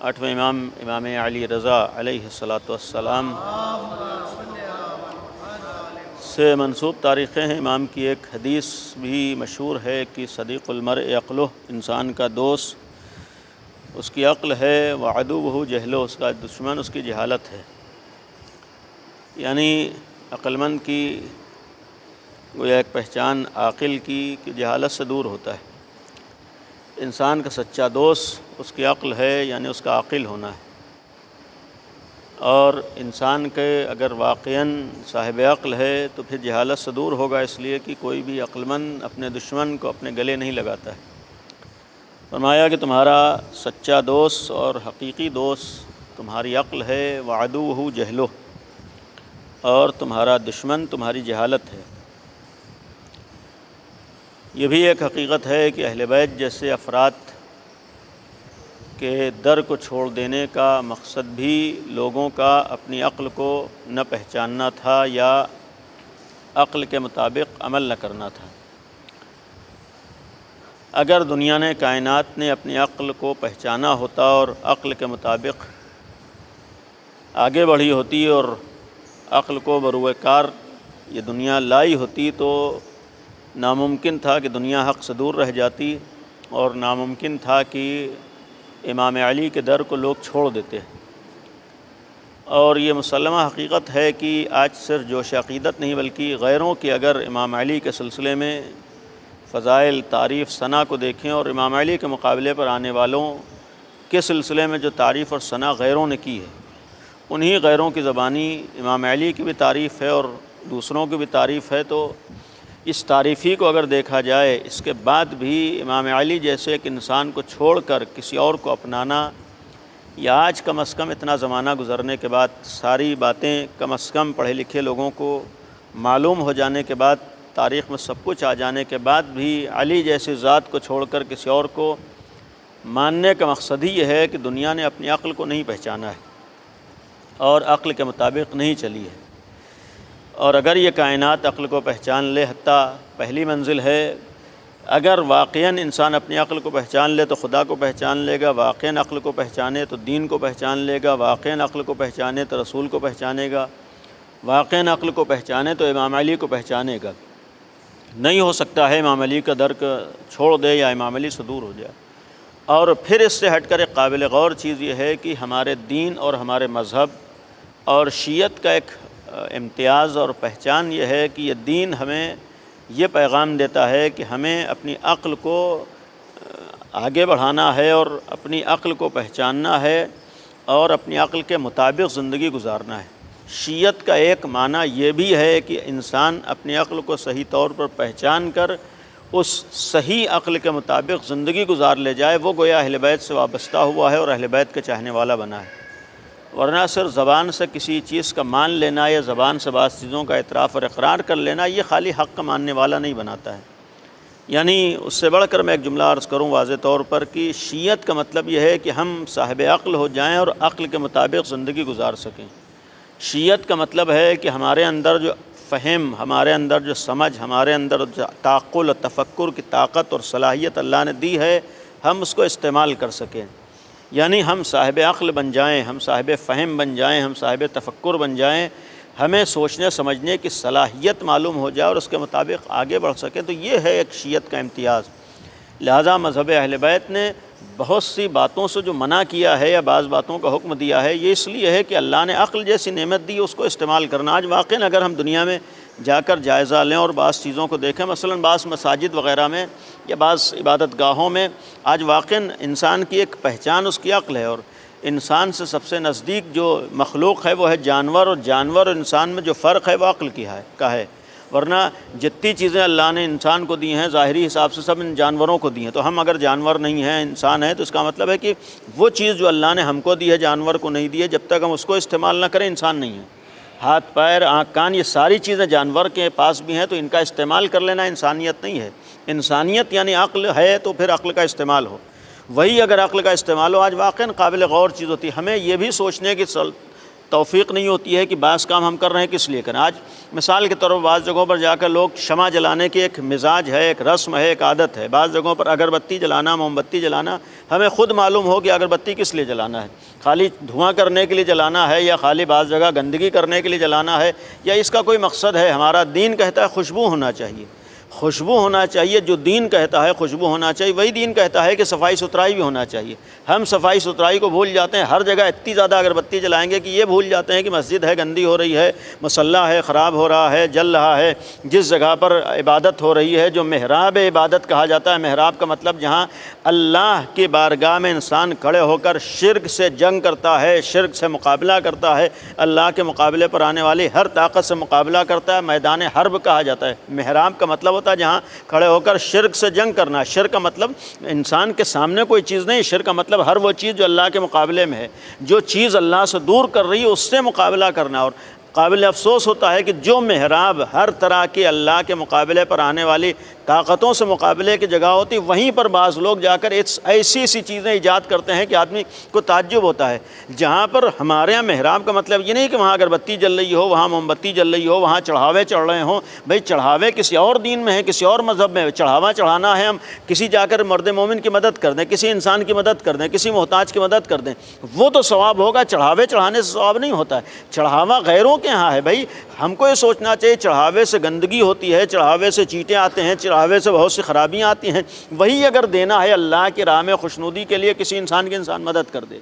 آٹھویں امام علی رضا علیہ الصلاۃ والسلام سے منسوب تاریخیں ہیں۔ امام کی ایک حدیث بھی مشہور ہے کہ صدیق المرء عقلہ، انسان کا دوست اس کی عقل ہے، وعدوہ جہلہ، اس کا دشمن اس کی جہالت ہے۔ یعنی عقل مند کی گویا ایک پہچان عاقل کی کہ جہالت سے دور ہوتا ہے۔ انسان کا سچا دوست اس کی عقل ہے، یعنی اس کا عاقل ہونا ہے۔ اور انسان کے اگر واقعاً صاحب عقل ہے تو پھر جہالت سے دور ہوگا، اس لیے کہ کوئی بھی عقل مند اپنے دشمن کو اپنے گلے نہیں لگاتا ہے۔ فرمایا کہ تمہارا سچا دوست اور حقیقی دوست تمہاری عقل ہے، وعدوہ جہلہ، اور تمہارا دشمن تمہاری جہالت ہے۔ یہ بھی ایک حقیقت ہے کہ اہل بیت جیسے افراد کے در کو چھوڑ دینے کا مقصد بھی لوگوں کا اپنی عقل کو نہ پہچاننا تھا یا عقل کے مطابق عمل نہ کرنا تھا۔ اگر دنیا نے، کائنات نے اپنی عقل کو پہچانا ہوتا اور عقل کے مطابق آگے بڑھی ہوتی اور عقل کو بروئے کار یہ دنیا لائی ہوتی، تو ناممکن تھا کہ دنیا حق سے دور رہ جاتی، اور ناممکن تھا کہ امام علی کے در کو لوگ چھوڑ دیتے۔ اور یہ مسلمہ حقیقت ہے کہ آج صرف جوش عقیدت نہیں بلکہ غیروں کی اگر امام علی کے سلسلے میں فضائل، تعریف، ثنا کو دیکھیں اور امام علی کے مقابلے پر آنے والوں کے سلسلے میں جو تعریف اور ثنا غیروں نے کی ہے، انہی غیروں کی زبانی امام علی کی بھی تعریف ہے اور دوسروں کی بھی تعریف ہے۔ تو اس تعریفی کو اگر دیکھا جائے، اس کے بعد بھی امام علی جیسے ایک انسان کو چھوڑ کر کسی اور کو اپنانا، یا آج کم از کم اتنا زمانہ گزرنے کے بعد ساری باتیں کم از کم پڑھے لکھے لوگوں کو معلوم ہو جانے کے بعد، تاریخ میں سب کچھ آ جانے کے بعد بھی علی جیسی ذات کو چھوڑ کر کسی اور کو ماننے کا مقصد ہی یہ ہے کہ دنیا نے اپنی عقل کو نہیں پہچانا ہے اور عقل کے مطابق نہیں چلی ہے۔ اور اگر یہ کائنات عقل کو پہچان لے، حتیٰ پہلی منزل ہے، اگر واقعاً انسان اپنی عقل کو پہچان لے تو خدا کو پہچان لے گا، واقعاً عقل کو پہچانے تو دین کو پہچان لے گا، واقعاً عقل کو پہچانے تو رسول کو پہچانے گا، واقعاً عقل کو پہچانے تو امام علی کو پہچانے گا۔ نہیں ہو سکتا ہے امام علی کا در چھوڑ دے یا امام علی سے دور ہو جائے۔ اور پھر اس سے ہٹ کر ایک قابل غور چیز یہ ہے کہ ہمارے دین اور ہمارے مذہب اور شیعت کا ایک امتیاز اور پہچان یہ ہے کہ یہ دین ہمیں یہ پیغام دیتا ہے کہ ہمیں اپنی عقل کو آگے بڑھانا ہے اور اپنی عقل کو پہچاننا ہے اور اپنی عقل کے مطابق زندگی گزارنا ہے۔ شیعت کا ایک معنی یہ بھی ہے کہ انسان اپنی عقل کو صحیح طور پر پہچان کر اس صحیح عقل کے مطابق زندگی گزار لے جائے، وہ گویا اہل بیت سے وابستہ ہوا ہے اور اہل بیت کے چاہنے والا بنا ہے۔ ورنہ صرف زبان سے کسی چیز کا مان لینا یا زبان سے بعض چیزوں کا اعتراف اور اقرار کر لینا، یہ خالی حق کا ماننے والا نہیں بناتا ہے۔ یعنی اس سے بڑھ کر میں ایک جملہ عرض کروں واضح طور پر کہ شیعت کا مطلب یہ ہے کہ ہم صاحب عقل ہو جائیں اور عقل کے مطابق زندگی گزار سکیں۔ شیعت کا مطلب ہے کہ ہمارے اندر جو فہم، ہمارے اندر جو سمجھ، ہمارے اندر جو تعقل و تفکر کی طاقت اور صلاحیت اللہ نے دی ہے، ہم اس کو استعمال کر سکیں۔ یعنی ہم صاحب عقل بن جائیں، ہم صاحب فہم بن جائیں، ہم صاحب تفکر بن جائیں، ہمیں سوچنے سمجھنے کی صلاحیت معلوم ہو جائے اور اس کے مطابق آگے بڑھ سکیں۔ تو یہ ہے ایک شیعت کا امتیاز۔ لہذا مذہب اہل بیت نے بہت سی باتوں سے جو منع کیا ہے یا بعض باتوں کا حکم دیا ہے، یہ اس لیے ہے کہ اللہ نے عقل جیسی نعمت دی، اس کو استعمال کرنا۔ آج واقعاً اگر ہم دنیا میں جا کر جائزہ لیں اور بعض چیزوں کو دیکھیں، مثلاً بعض مساجد وغیرہ میں یا بعض عبادت گاہوں میں، آج واقعاً انسان کی ایک پہچان اس کی عقل ہے، اور انسان سے سب سے نزدیک جو مخلوق ہے وہ ہے جانور، اور جانور اور انسان میں جو فرق ہے وہ عقل کا ہے۔ ورنہ جتنی چیزیں اللہ نے انسان کو دی ہیں ظاہری حساب سے سب ان جانوروں کو دی ہیں۔ تو ہم اگر جانور نہیں ہیں، انسان ہیں، تو اس کا مطلب ہے کہ وہ چیز جو اللہ نے ہم کو دی ہے جانور کو نہیں دی ہے، جب تک ہم اس کو استعمال نہ کریں انسان نہیں ہے۔ ہاتھ، پیر، آنکھ، کان، یہ ساری چیزیں جانور کے پاس بھی ہیں، تو ان کا استعمال کر لینا انسانیت نہیں ہے۔ انسانیت یعنی عقل ہے تو پھر عقل کا استعمال ہو۔ وہی اگر عقل کا استعمال ہو، آج واقعاً قابل غور چیز ہوتی ہے۔ ہمیں یہ بھی سوچنے کی توفیق نہیں ہوتی ہے کہ بعض کام ہم کر رہے ہیں کس لیے کریں۔ آج مثال کے طور پر بعض جگہوں پر جا کر لوگ شمع جلانے کی ایک مزاج ہے، ایک رسم ہے، ایک عادت ہے۔ بعض جگہوں پر اگربتی جلانا، موم بتی جلانا، ہمیں خود معلوم ہو کہ اگربتی کس لیے جلانا ہے، خالی دھواں کرنے کے لیے جلانا ہے یا خالی بعض جگہ گندگی کرنے کے لیے جلانا ہے، یا اس کا کوئی مقصد ہے۔ ہمارا دین کہتا ہے خوشبو ہونا چاہیے، خوشبو ہونا چاہیے۔ جو دین کہتا ہے خوشبو ہونا چاہیے، وہی دین کہتا ہے کہ صفائی ستھرائی بھی ہونا چاہیے۔ ہم صفائی ستھرائی کو بھول جاتے ہیں، ہر جگہ اتنی زیادہ اگربتی جلائیں گے کہ یہ بھول جاتے ہیں کہ مسجد ہے گندی ہو رہی ہے، مصلی ہے خراب ہو رہا ہے، جل رہا ہے۔ جس جگہ پر عبادت ہو رہی ہے، جو محراب عبادت کہا جاتا ہے، محراب کا مطلب جہاں اللہ کی بارگاہ میں انسان کھڑے ہو کر شرک سے جنگ کرتا ہے، شرک سے مقابلہ کرتا ہے، اللہ کے مقابلے پر آنے والی ہر طاقت سے مقابلہ کرتا ہے، میدان حرب کہا جاتا ہے۔ محراب کا مطلب ہوتا ہے جہاں کھڑے ہو کر شرک سے جنگ کرنا۔ شرک کا مطلب انسان کے سامنے کوئی چیز نہیں، شرک کا مطلب ہر وہ چیز جو اللہ کے مقابلے میں ہے، جو چیز اللہ سے دور کر رہی ہے اس سے مقابلہ کرنا۔ اور قابل افسوس ہوتا ہے کہ جو محراب ہر طرح کی اللہ کے مقابلے پر آنے والی طاقتوں سے مقابلے کی جگہ ہوتی، وہیں پر بعض لوگ جا کر ایسی چیزیں ایجاد کرتے ہیں کہ آدمی کو تعجب ہوتا ہے۔ جہاں پر ہمارے یہاں محراب کا مطلب یہ نہیں کہ وہاں اگربتی جل رہی ہو، وہاں موم بتی جل رہی ہو، وہاں چڑھاوے چڑھ رہے ہوں۔ بھئی چڑھاوے کسی اور دین میں ہے، کسی اور مذہب میں ہے۔ چڑھاوا چڑھانا ہے، ہم کسی جا کر مرد مومن کی مدد کر دیں، کسی انسان کی مدد کر دیں، کسی محتاج کی مدد کر دیں، وہ تو ثواب ہوگا۔ چڑھاوے چڑھانے سے ثواب نہیں ہوتا ہے۔ چڑھاوا غیروں کے ہاں ہے۔ بھائی ہم کو یہ سوچنا چاہیے چڑھاوے سے گندگی ہوتی ہے، چڑھاوے سے چیٹیں آتے ہیں، چڑھاوے سے بہت سی خرابیاں آتی ہیں۔ وہی اگر دینا ہے اللہ کی راہ میں خوشنودی کے لیے، کسی انسان کی انسان مدد کر دے۔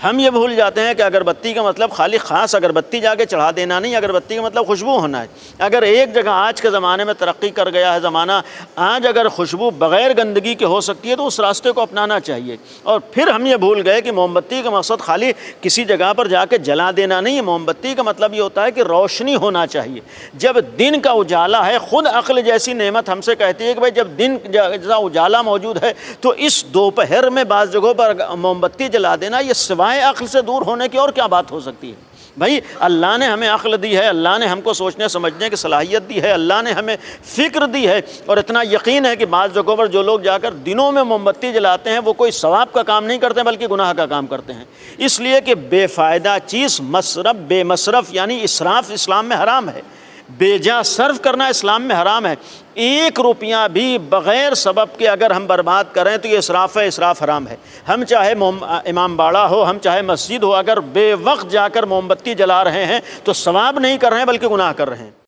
ہم یہ بھول جاتے ہیں کہ اگربتی کا مطلب خالی خاص اگربتی جا کے چڑھا دینا نہیں، اگربتی کا مطلب خوشبو ہونا ہے۔ اگر ایک جگہ آج کے زمانے میں ترقی کر گیا ہے زمانہ، آج اگر خوشبو بغیر گندگی کے ہو سکتی ہے تو اس راستے کو اپنانا چاہیے۔ اور پھر ہم یہ بھول گئے کہ موم بتی کا مقصد خالی کسی جگہ پر جا کے جلا دینا نہیں ہے۔ موم بتی کا مطلب یہ ہوتا ہے کہ روشنی ہونا چاہیے۔ جب دن کا اجالا ہے، خود عقل جیسی نعمت ہم سے کہتی ہے کہ بھائی جب دن جیسا اجالا موجود ہے تو اس دوپہر میں بعض جگہوں پر موم بتی جلا دینا، یہ سوائے عقل سے دور ہونے کی اور کیا بات ہو سکتی ہے؟ بھائی اللہ نے ہمیں عقل دی ہے، اللہ نے ہم کو سوچنے سمجھنے کی صلاحیت دی ہے، اللہ نے ہمیں فکر دی ہے، اور اتنا یقین ہے کہ بعض جگہوں پر جو لوگ جا کر دنوں میں موم بتی جلاتے ہیں وہ کوئی ثواب کا کام نہیں کرتے بلکہ گناہ کا کام کرتے ہیں۔ اس لیے کہ بے فائدہ چیز مصرف، بے مصرف یعنی اسراف اسلام میں حرام ہے۔ بے جا صرف کرنا اسلام میں حرام ہے۔ ایک روپیہ بھی بغیر سبب کے اگر ہم برباد کریں تو یہ اسراف ہے، اسراف حرام ہے۔ ہم چاہے امام باڑہ ہو، ہم چاہے مسجد ہو، اگر بے وقت جا کر موم بتی جلا رہے ہیں تو ثواب نہیں کر رہے ہیں بلکہ گناہ کر رہے ہیں۔